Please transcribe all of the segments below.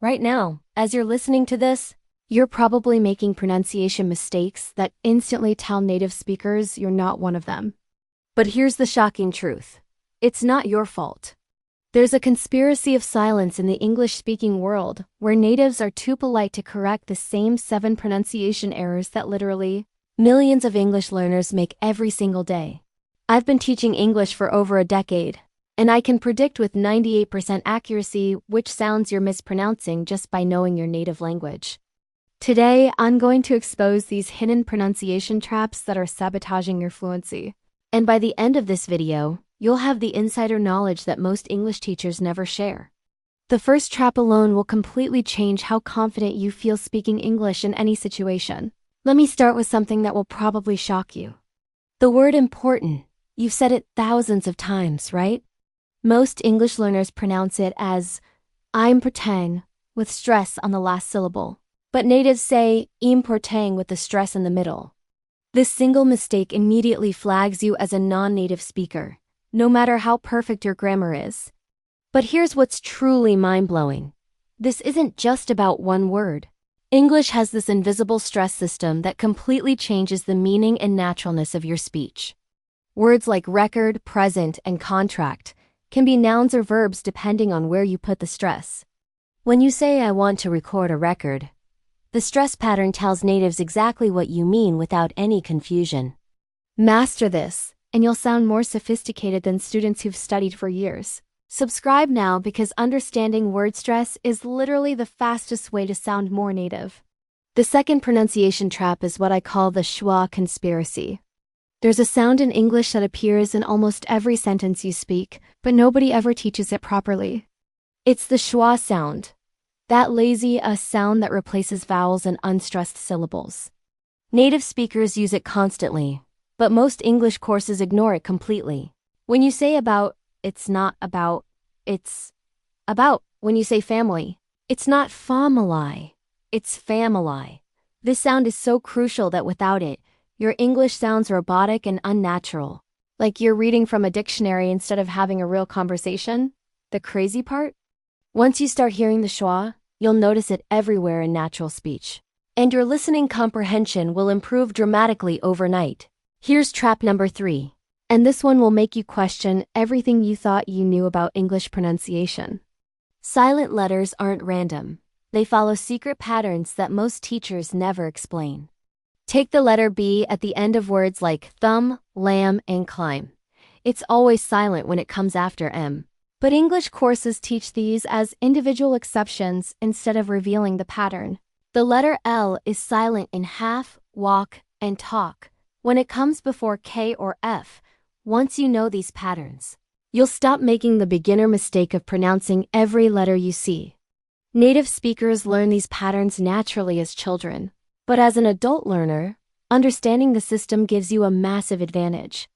Right now, as you're listening to this, you're probably making pronunciation mistakes that instantly tell native speakers you're not one of them. But here's the shocking truth. It's not your fault. There's a conspiracy of silence in the English-speaking world where natives are too polite to correct the same 7 pronunciation errors that literally millions of English learners make every single day. I've been teaching English for over a decade, and I can predict with 98% accuracy which sounds you're mispronouncing just by knowing your native language. Today, I'm going to expose these hidden pronunciation traps that are sabotaging your fluency. And by the end of this video, you'll have the insider knowledge that most English teachers never share. The first trap alone will completely change how confident you feel speaking English in any situation. Let me start with something that will probably shock you. The word important. You've said it thousands of times, right? Most English learners pronounce it as important with stress on the last syllable, but natives say important with the stress in the middle. This single mistake immediately flags you as a non-native speaker, no matter how perfect your grammar is. But here's what's truly mind-blowing. This isn't just about one word. English has this invisible stress system that completely changes the meaning and naturalness of your speech. Words like record, present, and contract can be nouns or verbs depending on where you put the stress. When you say, "I want to record a record," the stress pattern tells natives exactly what you mean without any confusion. Master this, and you'll sound more sophisticated than students who've studied for years. Subscribe now because understanding word stress is literally the fastest way to sound more native. The second pronunciation trap is what I call the schwa conspiracy. There's a sound in English that appears in almost every sentence you speak, but nobody ever teaches it properly. It's the schwa sound, that lazy sound that replaces vowels and unstressed syllables. Native speakers use it constantly, but most English courses ignore it completely. When you say about, it's not about, it's about. When you say family, it's not family, it's family. This sound is so crucial that without it, your English sounds robotic and unnatural, like you're reading from a dictionary instead of having a real conversation. The crazy part? Once you start hearing the schwa, you'll notice it everywhere in natural speech. And your listening comprehension will improve dramatically overnight. Here's trap number 3. And this one will make you question everything you thought you knew about English pronunciation. Silent letters aren't random. They follow secret patterns that most teachers never explain. Take the letter B at the end of words like thumb, lamb, and climb. It's always silent when it comes after M. But English courses teach these as individual exceptions instead of revealing the pattern. The letter L is silent in half, walk, and talk. When it comes before K or F, once you know these patterns, you'll stop making the beginner mistake of pronouncing every letter you see. Native speakers learn these patterns naturally as children, but as an adult learner, understanding the system gives you a massive advantage.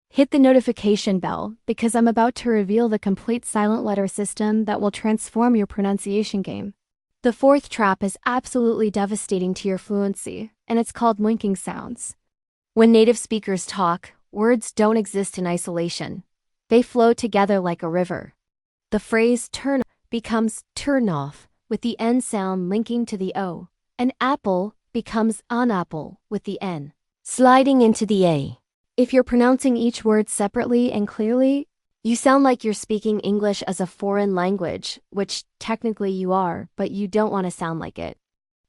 Hit the notification bell because I'm about to reveal the complete silent letter system that will transform your pronunciation game. The fourth trap is absolutely devastating to your fluency, and it's called linking sounds. When native speakers talk, words don't exist in isolation. They flow together like a river. The phrase turn becomes turn off with the N sound linking to the O. An apple becomes an apple with the N sliding into the A. If you're pronouncing each word separately and clearly, you sound like you're speaking English as a foreign language, which technically you are, but you don't want to sound like it.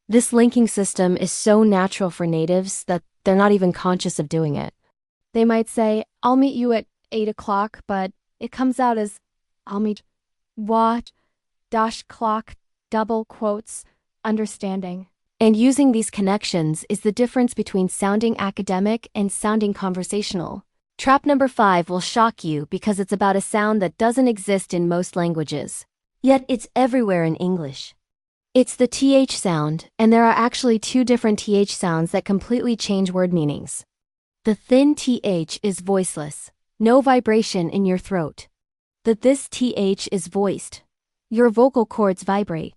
This linking system is so natural for natives that they're not even conscious of doing it. They might say, "I'll meet you at 8 o'clock, but it comes out as, "I'll meet what, dash clock, double quotes, understanding." And using these connections is the difference between sounding academic and sounding conversational. Trap number 5 will shock you because it's about a sound that doesn't exist in most languages. Yet it's everywhere in English. It's the TH sound, and there are actually 2 different TH sounds that completely change word meanings. The thin TH is voiceless, no vibration in your throat. The this TH is voiced. Your vocal cords vibrate.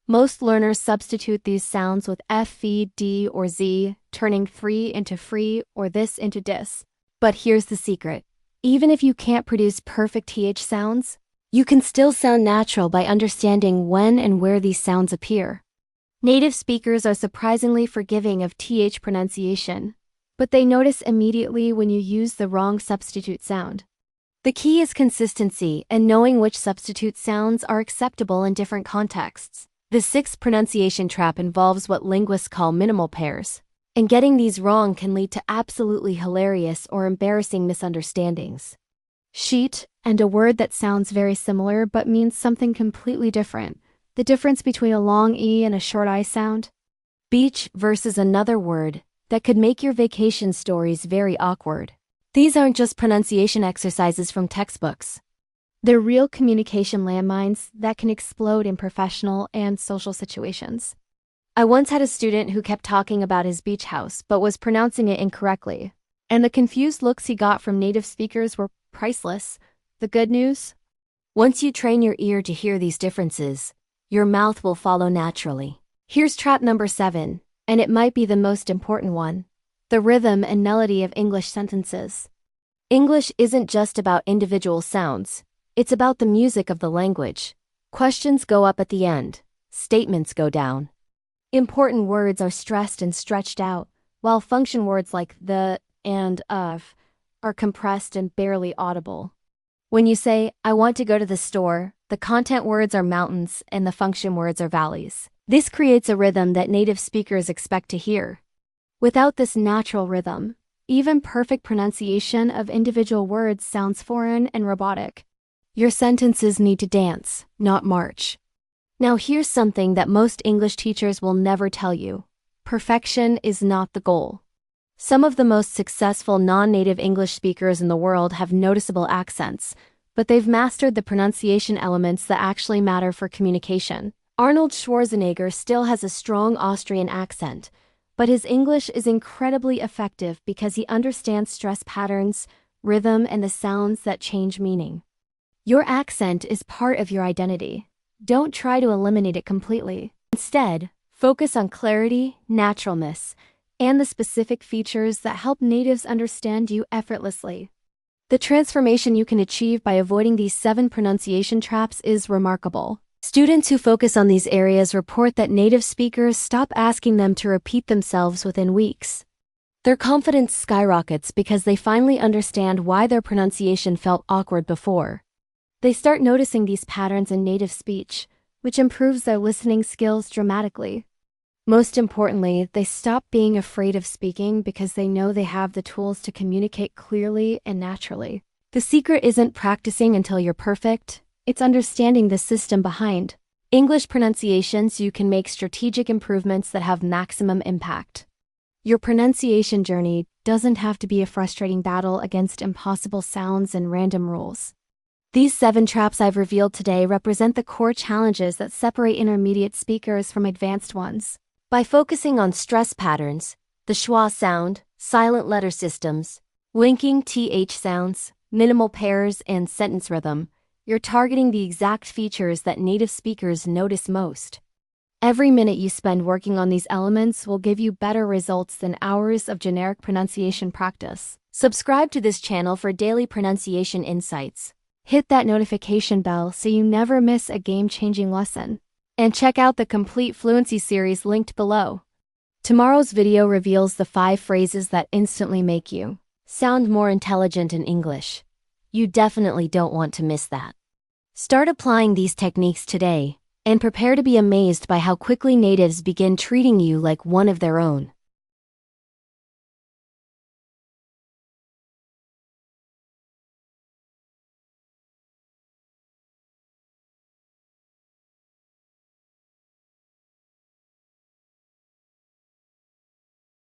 Most learners substitute these sounds with F, V, D, or Z, turning free into free or this into dis. But here's the secret. Even if you can't produce perfect TH sounds, You can still sound natural by understanding when and where these sounds appear. Native speakers are surprisingly forgiving of th pronunciation, but they notice immediately when you use the wrong substitute sound. The key is consistency and knowing which substitute sounds are acceptable in different contexts. The sixth pronunciation trap involves what linguists call minimal pairs, and getting these wrong can lead to absolutely hilarious or embarrassing misunderstandings. Sheet and a word that sounds very similar but means something completely different. The difference between a long E and a short I sound. Beach versus another word that could make your vacation stories very awkward. These aren't just pronunciation exercises from textbooks. They're real communication landmines that can explode in professional and social situations. I once had a student who kept talking about his beach house but was pronouncing it incorrectly, and the confused looks he got from native speakers were priceless. The good news? Once you train your ear to hear these differences, your mouth will follow naturally. Here's trap number 7, and it might be the most important one: the rhythm and melody of English sentences. English isn't just about individual sounds, it's about the music of the language. Questions go up at the end, statements go down. Important words are stressed and stretched out, while function words like the and of are compressed and barely audible. When you say, "I want to go to the store," the content words are mountains and the function words are valleys. This creates a rhythm that native speakers expect to hear. Without this natural rhythm, even perfect pronunciation of individual words sounds foreign and robotic. Your sentences need to dance, not march. Now here's something that most English teachers will never tell you: perfection is not the goal. Some of the most successful non-native English speakers in the world have noticeable accents, but they've mastered the pronunciation elements that actually matter for communication. Arnold Schwarzenegger still has a strong Austrian accent, but his English is incredibly effective because he understands stress patterns, rhythm, and the sounds that change meaning. Your accent is part of your identity. Don't try to eliminate it completely. Instead, focus on clarity, naturalness, and the specific features that help natives understand you effortlessly. The transformation you can achieve by avoiding these 7 pronunciation traps is remarkable. Students who focus on these areas report that native speakers stop asking them to repeat themselves within weeks. Their confidence skyrockets because they finally understand why their pronunciation felt awkward before. They start noticing these patterns in native speech, which improves their listening skills dramatically. Most importantly, they stop being afraid of speaking because they know they have the tools to communicate clearly and naturally. The secret isn't practicing until you're perfect, it's understanding the system behind English pronunciation so you can make strategic improvements that have maximum impact. Your pronunciation journey doesn't have to be a frustrating battle against impossible sounds and random rules. These 7 traps I've revealed today represent the core challenges that separate intermediate speakers from advanced ones. By focusing on stress patterns, the schwa sound, silent letter systems, winking th sounds, minimal pairs, and sentence rhythm, you're targeting the exact features that native speakers notice most. Every minute you spend working on these elements will give you better results than hours of generic pronunciation practice. Subscribe to this channel for daily pronunciation insights. Hit that notification bell so you never miss a game-changing lesson. And check out the complete fluency series linked below. Tomorrow's video reveals the 5 phrases that instantly make you sound more intelligent in English. You definitely don't want to miss that. Start applying these techniques today, and prepare to be amazed by how quickly natives begin treating you like one of their own.